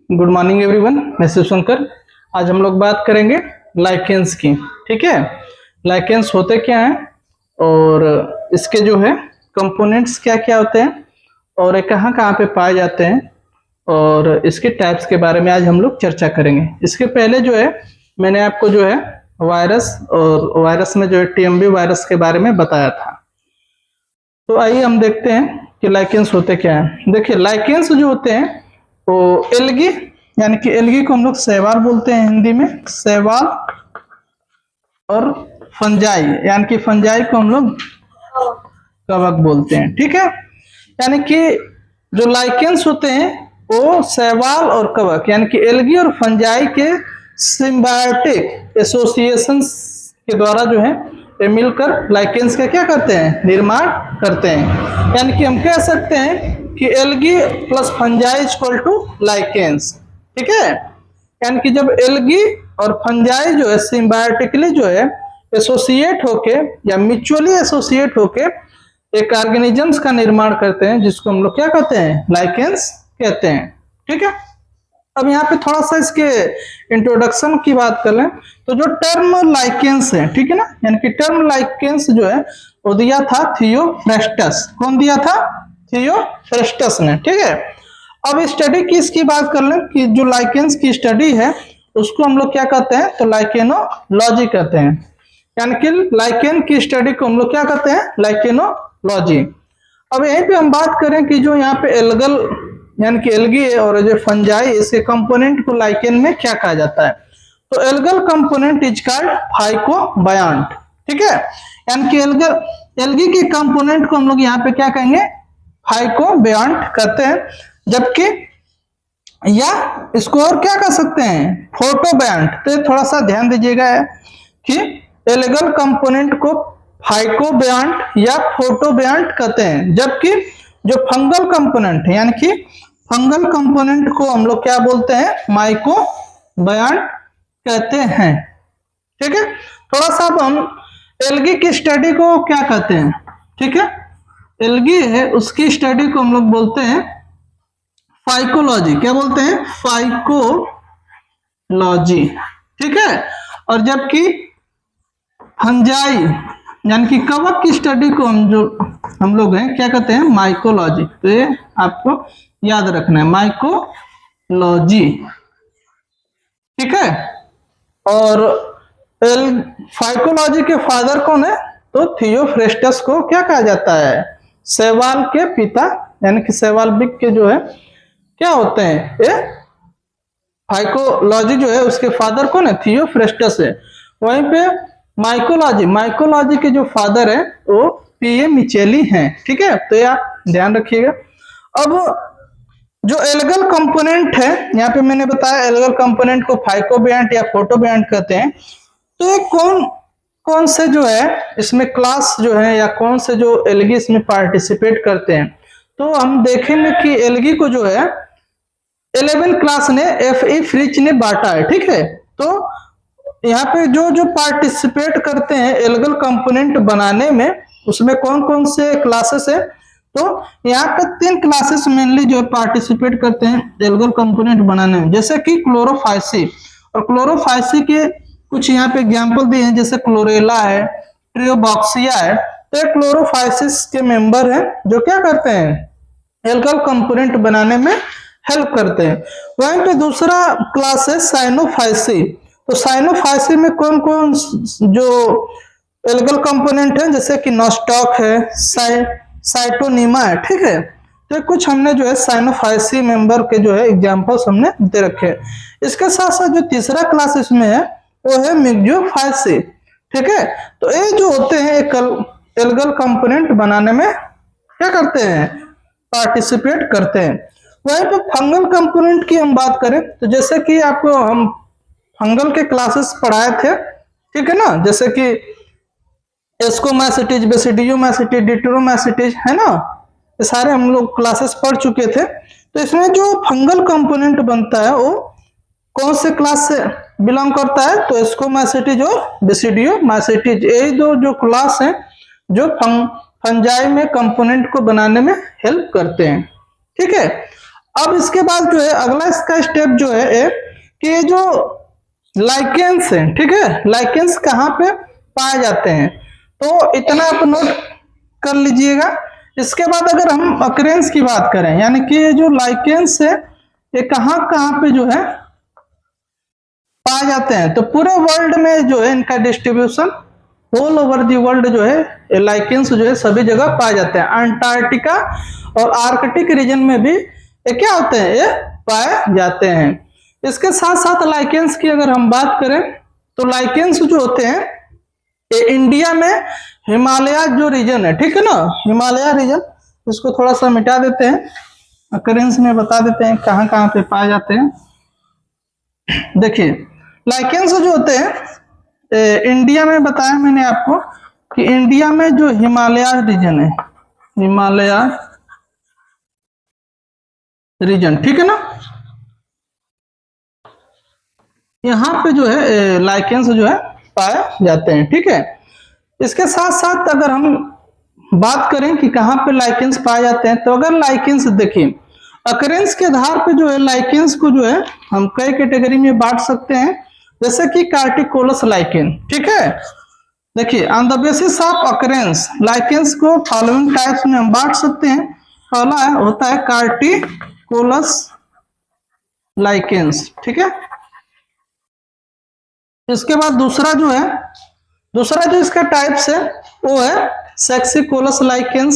Good morning everyone, मैं शिव शंकर। आज हम लोग बात करेंगे लाइकेंस की। ठीक है, लाइकेंस होते क्या हैं और इसके जो है कंपोनेंट्स क्या क्या होते हैं और ये कहाँ कहाँ पे पाए जाते हैं और इसके टाइप्स के बारे में आज हम लोग चर्चा करेंगे। इसके पहले जो है मैंने आपको जो है वायरस और वायरस में जो है टीएमबी वायरस के बारे में बताया था। तो आइए हम देखते हैं कि लाइकेंस होते क्या हैं। देखिए, लाइकेंस जो होते हैं वो एल्गी, यानी कि एल्गी को हम लोग शैवाल बोलते हैं हिंदी में, शैवाल, और फंजाई यानी कि फंजाई को हम लोग कवक बोलते हैं। ठीक है, यानी कि जो लाइकेंस होते हैं वो शैवाल और कवक यानी कि एल्गी और फंजाई के सिम्बायोटिक एसोसिएशन के द्वारा जो है ये मिलकर लाइकेंस का क्या करते हैं, निर्माण करते हैं। यानी कि हम कह सकते हैं कि algae plus fungi equal to lichens. ठीक है, यानी कि जब एल्गी और फंजाई जो है सिम्बायोटिकली जो है एसोसिएट होके या म्यूचुअली एसोसिएट होके एक ऑर्गेनिजम्स का निर्माण करते हैं जिसको हम लोग क्या कहते हैं, लाइकेंस कहते हैं। ठीक है, अब यहाँ पे थोड़ा सा इसके इंट्रोडक्शन की बात कर लें तो जो टर्म लाइकेंस है, ठीक है ना, यानी कि टर्म लाइकेंस जो है वो दिया था थियोफ्रेस्टस। कौन दिया था? थियोफ्रेस्टस ने। ठीक है, अब स्टडी की इसकी बात कर लें कि जो लाइकेंस की स्टडी है उसको हम लोग क्या कहते हैं, तो लाइकेनोलॉजी कहते हैं। यानी कि लाइकेन की स्टडी को हम लोग क्या कहते हैं, लाइकेनोलॉजी। अब यहीं पे हम बात करें कि जो यहाँ पे एल्गल यानी कि एल्गी और जो फंजाई, इसके कंपोनेंट को लाइकेन में क्या कहा जाता है, तो एल्गल कंपोनेंट इज कॉल्ड फाइकोबायंट। ठीक है, यानी कि एल्गी के कंपोनेंट को हम लोग यहाँ पे क्या कहेंगे, फाइकोबायंट कहते हैं। जबकि या इसको और क्या कह सकते हैं, फोटोबायंट। तो थोड़ा सा ध्यान दीजिएगा कि एल्गल कंपोनेंट को फाइकोबायंट या फोटोबायंट कहते हैं, जबकि जो फंगल कंपोनेंट है यानी कि फंगल कंपोनेंट को हम लोग क्या बोलते हैं, माइकोबायंट कहते हैं। ठीक है, थोड़ा सा अब हम एल्गी की स्टडी को क्या कहते हैं। ठीक है, एल्गी है उसकी स्टडी को हम लोग बोलते हैं फाइकोलॉजी। क्या बोलते हैं? फाइकोलॉजी। ठीक है, और जबकि फंजाई यानी कि कवक की स्टडी को हम लोग हैं क्या कहते हैं, माइकोलॉजी। तो ये आपको याद रखना है, माइकोलॉजी। ठीक है, और फाइकोलॉजी के फादर कौन है, तो थियोफ्रेस्टस को क्या कहा जाता है, शैवाल के पिता यानी कि शैवाल बिक के जो है क्या होते हैं, ये फाइकोलॉजी जो है उसके फादर कौन है, थियोफ्रेस्टस है। वहीं पे माइकोलॉजी के जो फादर है वो पीए मिचेली हैं। ठीक है, तो ये आप ध्यान रखिएगा। अब जो एल्गल कंपोनेंट है, यहाँ पे मैंने बताया एल्गल कंपोनेंट को फाइकोबायंट या फोटोबायंट कहते हैं। तो ये कौन से जो है इसमें क्लास जो है या कौन से जो एल्गी इसमें पार्टिसिपेट करते हैं, तो हम देखेंगे कि एल्गी को जो है 11 क्लास ने F.E. फ्रिच ने बांटा है। ठीक है, तो यहाँ पे जो जो पार्टिसिपेट करते हैं एल्गल कंपोनेंट बनाने में, उसमें कौन कौन से क्लासेस है, तो यहाँ पे 3 क्लासेस मेनली जो पार्टिसिपेट करते हैं एल्गल कंपोनेंट बनाने में, जैसे कि क्लोरोफाइसी। और क्लोरोफाइसी के कुछ यहाँ पे एग्जांपल दिए हैं, जैसे क्लोरेला है, ट्रियोबॉक्सिया है। तो ये क्लोरोफाइसिस के मेंबर हैं जो क्या करते हैं, एल्गल कंपोनेंट बनाने में हेल्प करते हैं। वहीं पे दूसरा क्लास है साइनोफाइसी। तो साइनोफाइसी में कौन कौन जो एल्गल कंपोनेंट है, जैसे कि नॉस्टॉक है, साइटोनीमा है। ठीक है, तो कुछ हमने जो है साइनोफाइसी मेंबर के जो है एग्जांपल्स हमने दे रखे हैं। इसके साथ साथ जो तीसरा क्लास इसमें है वो है मिक्सोफाइसी। ठीक है, तो ये जो होते हैं एल्गल कंपोनेंट बनाने में क्या करते हैं, पार्टिसिपेट करते हैं। वहीं पे फंगल कंपोनेंट की हम बात करें तो जैसे कि आपको हम फंगल के क्लासेस पढ़ाए थे, ठीक है ना, जैसे कि एस्कोमाइसिटीज, बेसिडियोमाइसिटीज, डिट्रोमाइसिटीज, है ना, ये सारे हम लोग क्लासेस पढ़ चुके थे। तो इसमें जो फंगल कंपोनेंट बनता है वो कौन से क्लास से बिलोंग करता है, तो एस्कोमाइसिटीज और बेसिडियोमाइसिटीज, यही दो जो क्लास हैं जो फंजाई में कंपोनेंट को बनाने में हेल्प करते हैं। ठीक है, अब इसके बाद जो है अगला इसका स्टेप जो है कि ये जो लाइकेंस है, ठीक है, लाइकेंस कहाँ पे पाए जाते हैं, तो इतना आप नोट कर लीजिएगा। इसके बाद अगर हम अकरेंस की बात करें, यानी कि ये जो लाइकेंस है ये कहाँ कहाँ पे जो है पाए जाते हैं, तो पूरे वर्ल्ड में जो है इनका distribution all over the world जो है लाइकेंस जो है सभी जगह पाए जाते हैं। अंटार्कटिका और आर्कटिक रीजन में भी ये क्या होते हैं, ये पाए जाते हैं। इसके साथ साथ लाइकेंस की अगर हम बात करें तो लाइकेंस जो होते हैं ये इंडिया में हिमालय जो रीजन है, ठीक है ना, हिमालय रीजन, इसको थोड़ा सा मिटा देते हैं, अकरेंस में बता देते हैं कहाँ कहाँ पे पाए जाते हैं। देखिए लाइकेंस जो होते हैं इंडिया में बताया मैंने आपको कि इंडिया में जो हिमालय रीजन है, हिमालय रीजन, ठीक है ना, यहाँ पे जो है लाइकेंस जो है पाए जाते हैं, ठीक है। इसके साथ साथ अगर हम बात करें कि कहाँ पे लाइकेंस पाए जाते हैं, तो अगर लाइकेंस देखिए अकरेंस के आधार पे जो है लाइकेंस को जो है हम कई कैटेगरी में बांट सकते हैं, जैसे कि कार्टिकोलस लाइकेन, ठीक है। देखिए on the basis of occurrence lichens को फॉलोइंग टाइप्स में हम बांट सकते हैं। पहला होता है कार्टिकोलस लाइकेंस, ठीक है। इसके बाद दूसरा जो इसका टाइप्स है वो है सेक्सिकोलस लाइकेंस,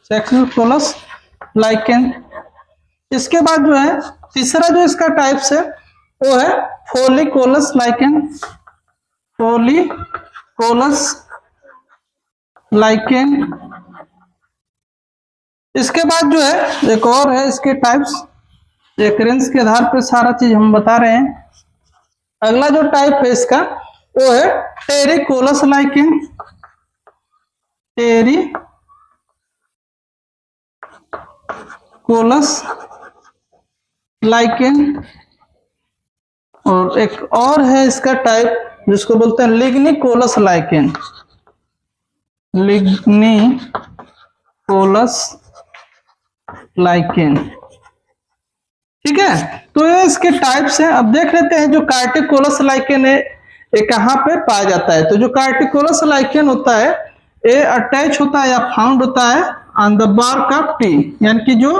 सेक्सिकोलस लाइकेन। इसके बाद जो है तीसरा जो इसका टाइप्स है वो है फोलिकोलस लाइकेन, फोलिकोलस लाइकेन। इसके बाद जो है एक और है इसके टाइप्स, अकरेंस के आधार पर सारा चीज हम बता रहे हैं। अगला जो टाइप है इसका वो है टेरिकोलस लाइकेन, टेरिकोलस लाइकेन। और एक और है इसका टाइप जिसको बोलते हैं लिग्निकोलस लाइकेन, लिग्निकोलस लाइकेन, ठीक है। तो ये इसके टाइप्स हैं। अब देख लेते हैं जो कार्टिकोलस लाइकेन है ये कहाँ पे पाया जाता है। तो जो कार्टिकोलस लाइकेन होता है ये अटैच होता है या फाउंड होता है on the bark of tree, यानी कि जो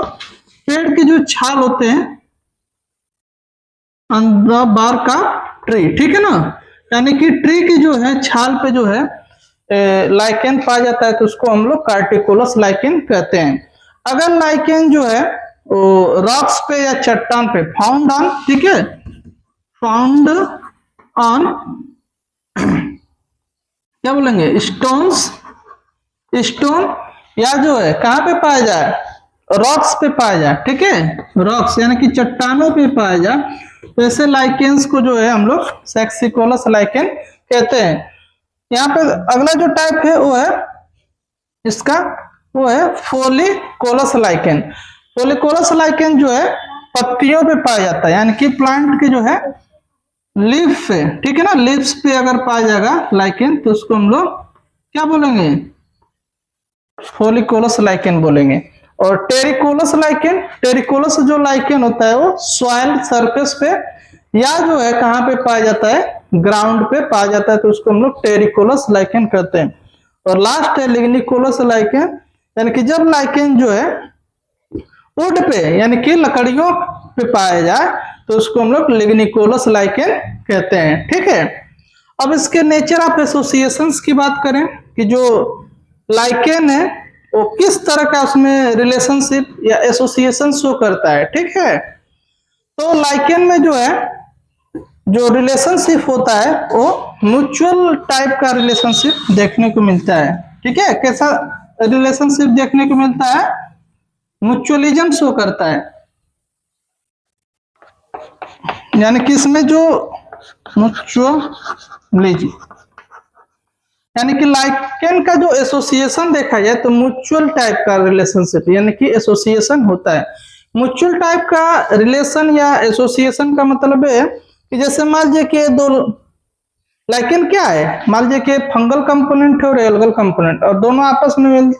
पेड़ की जो छाल होते हैं on the bark of tree, ठीक है ना, यानी कि ट्री की जो है छाल पे जो है लाइकेन पाया जाता है, तो उसको हम लोग कार्टिकोलस लाइकेन कहते हैं। अगर लाइकेन जो है रॉक्स पे या चट्टान पे फाउंड ऑन, ठीक है, फाउंड ऑन क्या बोलेंगे स्टोन या जो है कहाँ पे पाया जाए, रॉक्स पे पाया जाए, ठीक है, रॉक्स यानी कि चट्टानों पे पाया जाए, तो ऐसे लाइकेंस को जो है हम लोग सेक्सिकोलस लाइकेन कहते हैं। यहाँ पे अगला जो टाइप है वो है इसका वो है फोलिकोलस लाइकेन। फोलिकोलस लाइकेन जो है पत्तियों पे पाया जाता है, यानी कि प्लांट के जो है लीफ पे, ठीक है ना, लीव्स पे अगर पाया जाएगा लाइकेन तो उसको हम लोग क्या बोलेंगे, फोलिकोलस लाइकेन बोलेंगे। और टेरिकोलस लाइकेन, टेरिकोलस जो लाइकेन होता है वो सॉइल सरफेस पे या जो है कहाँ पे पाया जाता है, ग्राउंड पे पाया जाता है, तो उसको हम लोग टेरिकोलस लाइकेन कहते हैं। और लास्ट है लिग्निकोलस लाइकेन, यानी कि जब लाइकेन जो है वुड पे यानी कि लकड़ियों पे पाया जाए तो उसको हम लोग लिग्निकोलस लाइकेन कहते हैं, ठीक है। अब इसके नेचर ऑफ एसोसिएशंस की बात करें कि जो लाइकेन है वो किस तरह का उसमें रिलेशनशिप या एसोसिएशन शो करता है, ठीक है। तो लाइकेन में जो है जो रिलेशनशिप होता है वो म्यूचुअल टाइप का रिलेशनशिप देखने को मिलता है, ठीक है। कैसा रिलेशनशिप देखने को मिलता है, म्यूचुअलिज्म शो करता है, यानी कि इसमें जो म्यूचुअलिज्म यानी कि लाइकेन का जो एसोसिएशन देखा जाए तो म्यूचुअल टाइप का रिलेशनशिप यानी कि एसोसिएशन होता है। म्यूचुअल टाइप का रिलेशन या एसोसिएशन का मतलब है कि जैसे मान लीजिए कि दो लाइकेन क्या है, मान लीजिए कि फंगल कंपोनेंट है और एल्गल कंपोनेंट, और दोनों आपस में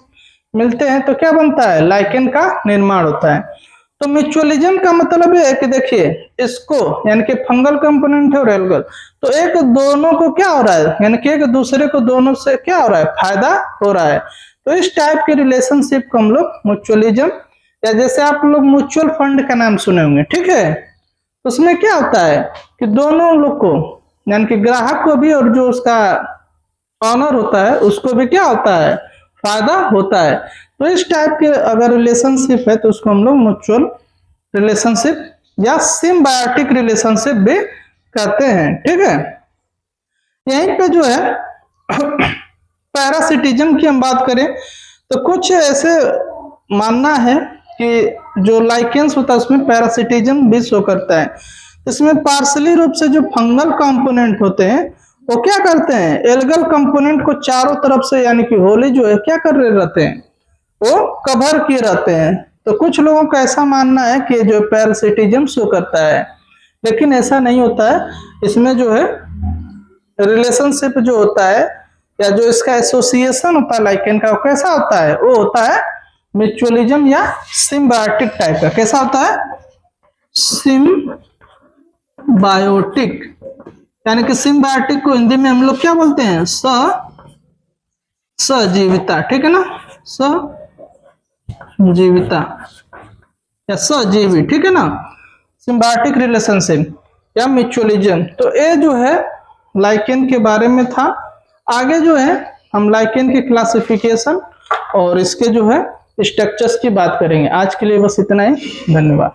मिलते हैं तो क्या बनता है, लाइकेन का निर्माण होता है। तो म्यूचुअलिज्म का मतलब है कि देखिए इसको, यानी कि फंगल कंपोनेंट है और एल्गल, तो एक दोनों को क्या हो रहा है, यानी कि एक दूसरे को दोनों से क्या हो रहा है, फायदा हो रहा है। तो इस टाइप के रिलेशनशिप को हम लोग म्यूचुअलिज्म, या जैसे आप लोग म्यूचुअल फंड का नाम सुने होंगे, ठीक है, तो उसमें क्या होता है कि दोनों लोग को, यानी कि ग्राहक को भी और जो उसका ऑनर होता है उसको भी क्या होता है, फायदा होता है। तो इस टाइप के अगर रिलेशनशिप है तो उसको हम लोग म्यूचुअल रिलेशनशिप या सिम्बायोटिक रिलेशनशिप भी कहते हैं, ठीक है। यहीं पे जो है पैरासिटिज्म की हम बात करें तो कुछ ऐसे मानना है कि जो लाइकेंस होता है उसमें पैरासिटिज्म भी शो करता है। इसमें पार्सली रूप से जो फंगल कंपोनेंट होते हैं वो क्या करते हैं, एल्गल कंपोनेंट को चारों तरफ से, यानी कि होली जो है क्या कर रहे रहते हैं, वो कवर किए रहते हैं। तो कुछ लोगों का ऐसा मानना है कि जो पैरासिटिज्म शो करता है, लेकिन ऐसा नहीं होता है। इसमें जो है रिलेशनशिप जो होता है या जो इसका एसोसिएशन होता है लाइकेन का, वो कैसा होता है, वो होता है म्यूचुअलिज्म या सिम्बायोटिक टाइप का। कैसा होता है, सिम्बायोटिक, यानी कि सिम्बायोटिक को हिंदी में हम लोग क्या बोलते हैं, सजीविता, ठीक है ना, सजीविता या सजीवी, ठीक है ना, सिम्बायोटिक रिलेशनशिप या म्यूचुअलिज्म। तो ये जो है लाइकेन के बारे में था। आगे जो है हम लाइकेन के क्लासिफिकेशन और इसके जो है स्ट्रक्चर्स की बात करेंगे। आज के लिए बस इतना ही, धन्यवाद।